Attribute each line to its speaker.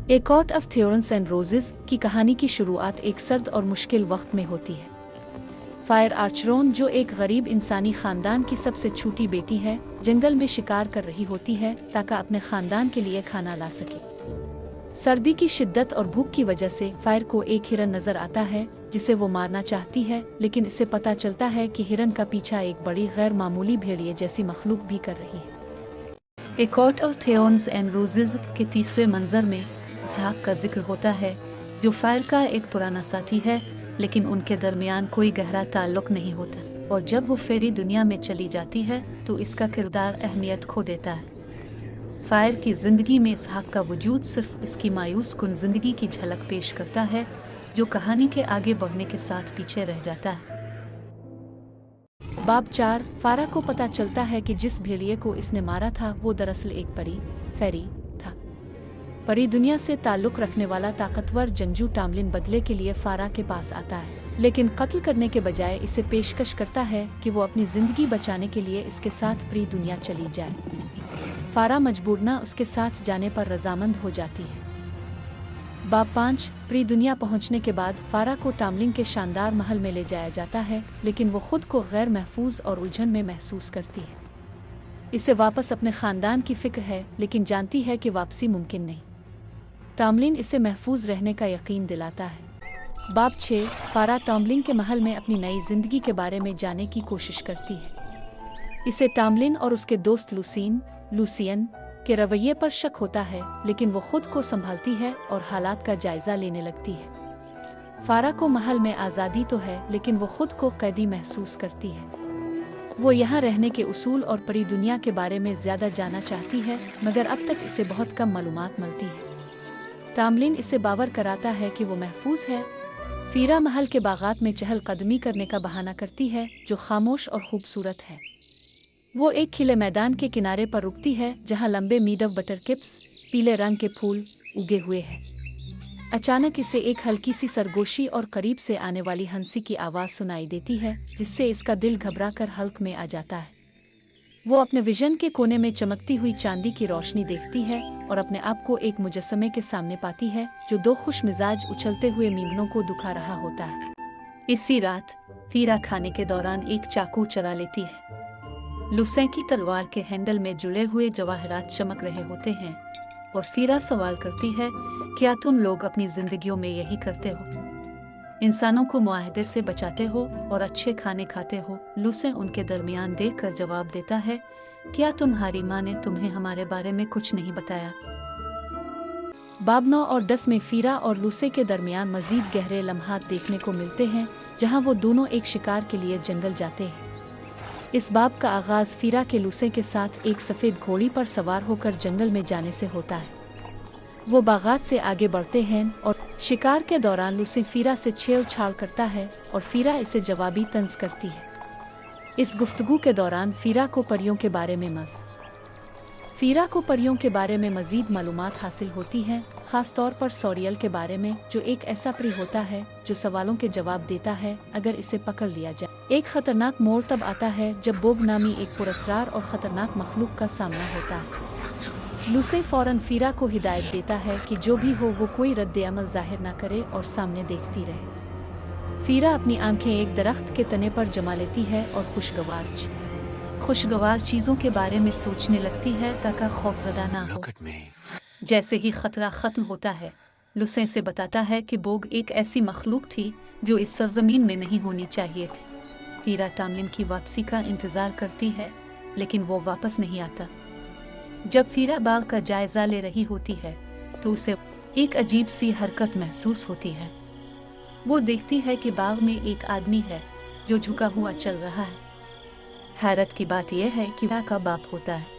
Speaker 1: A court of thorns and roses की कहानी की शुरुआत एक सर्द और मुश्किल वक्त में होती है। फायर आर्चरोन, जो एक गरीब इंसानी खानदान की सबसे छोटी बेटी है, जंगल में शिकार कर रही होती है ताकि अपने खानदान के लिए खाना ला सके। सर्दी की शिद्दत और भूख की वजह से फायर को एक हिरन नजर आता है जिसे वो मारना चाहती है, लेकिन इसे पता चलता है कि हिरन का पीछा एक बड़ी गैर मामूली भेड़िए जैसी मखलूक भी कर रही है। A court of thorns and roses के तीसरे मंजर में इसहाक का जिक्र होता है, जो फायर का एक पुराना साथी है, लेकिन उनके दरमियान कोई गहरा ताल्लुक नहीं होता, और जब वो फेरी दुनिया में चली जाती है तो इसका किरदार अहमियत खो देता है। फायर की ज़िंदगी में इसहाक का वजूद सिर्फ इसकी मायूस कुन ज़िंदगी की झलक पेश करता है, जो कहानी के आगे बढ़ने के साथ पीछे रह जाता है। बाब 4। फारा को पता चलता है कि जिस भेड़िए को इसने मारा था वो दरअसल एक फेरी था। परी दुनिया से ताल्लुक रखने वाला ताकतवर जंगजू टामलिन बदले के लिए फारा के पास आता है, लेकिन कत्ल करने के बजाय इसे पेशकश करता है कि वो अपनी जिंदगी बचाने के लिए इसके साथ परी दुनिया चली जाए। फारा मजबूरना उसके साथ जाने पर रजामंद हो जाती है। बाब 5। परी दुनिया पहुंचने के बाद फारा को टामलिन के शानदार महल में ले जाया जाता है, लेकिन वो खुद को गैर महफूज और उलझन में महसूस करती है। इसे वापस अपने खानदान की फिक्र है, लेकिन जानती है कि वापसी मुमकिन नहीं। टामलिन इसे महफूज रहने का यकीन दिलाता है। बाब 6। फारा टामलिन के महल में अपनी नई जिंदगी के बारे में जानने की कोशिश करती है। इसे टामलिन और उसके दोस्त लूसियन के रवैये पर शक होता है, लेकिन वो खुद को संभालती है और हालात का जायजा लेने लगती है। फारा को महल में आज़ादी तो है, लेकिन वो खुद को कैदी महसूस करती है। वो यहाँ रहने के उसूल और परी दुनिया के बारे में ज़्यादा जानना चाहती है, मगर अब तक इसे बहुत कम मालूमात मिलती है। टामलिन इसे बावर कराता है कि वो महफूज है। फीरा महल के बागात में चहलकदमी करने का बहाना करती है, जो खामोश और खूबसूरत है। वो एक खिले मैदान के किनारे पर रुकती है जहाँ लंबे मीडव बटरकिप्स पीले रंग के फूल उगे हुए हैं। अचानक इसे एक हल्की सी सरगोशी और करीब से आने वाली हंसी की आवाज़ सुनाई देती है, जिससे इसका दिल घबराकर हल्क में आ जाता है। वो अपने विजन के कोने में चमकती हुई चांदी की रोशनी देखती है और अपने आप को एक मुजस्समे के सामने पाती है, जो दो खुश मिजाज उछलते हुए मीमनों को दुखा रहा होता है। इसी रात फीरा खाने के दौरान एक चाकू चला लेती है। लुसें की तलवार के हैंडल में जुड़े हुए जवाहरात चमक रहे होते हैं, और फीरा सवाल करती है, क्या तुम लोग अपनी जिंदगियों में यही करते हो? इंसानों को मुआहदे से बचाते हो और अच्छे खाने खाते हो? लुसें उनके दरमियान देखकर जवाब देता है, क्या तुम्हारी माँ ने तुम्हें हमारे बारे में कुछ नहीं बताया? बाब 9 और 10 में फीरा और लुसे के दरमियान मजीद गहरे लम्हात देखने को मिलते हैं, जहाँ वो दोनों एक शिकार के लिए जंगल जाते हैं। इस बाब का आगाज फीरा के लुसे के साथ एक सफ़ेद घोड़ी पर सवार होकर जंगल में जाने से होता है। वो बागात से आगे बढ़ते हैं और शिकार के दौरान लुसे फीरा से छेड़छाड़ करता है और फीरा इसे जवाबी तंज करती है। इस गुफ्तगू के दौरान फीरा को परियों के बारे में मजीद मालूमात हासिल होती हैं, ख़ास तौर पर सॉरियल के बारे में, जो एक ऐसा परी होता है जो सवालों के जवाब देता है अगर इसे पकड़ लिया जाए। एक खतरनाक मोड़ तब आता है जब बोब नामी एक पुरस्कार और ख़तरनाक मखलूक का सामना होता है। लुसे फौरन फीरा को हिदायत देता है कि जो भी हो वो कोई रद्द अमल जाहिर ना करे और सामने देखती रहे। फीरा अपनी आंखें एक दरख्त के तने पर जमा लेती है और खुशगवार चीज़ों के बारे में सोचने लगती है ताकि खौफजदा ना हो। जैसे ही खतरा ख़त्म होता है, लुसे से बताता है कि बोग एक ऐसी मखलूक थी जो इस सरजमीन में नहीं होनी चाहिए थी। फीरा टामलिन की वापसी का इंतज़ार करती है, लेकिन वो वापस नहीं आता। जब फीरा बाग का जायजा ले रही होती है तो उसे एक अजीब सी हरकत महसूस होती है। वो देखती है कि बाग में एक आदमी है जो झुका हुआ चल रहा है। हैरत की बात यह है कि फीरा का बाप होता है।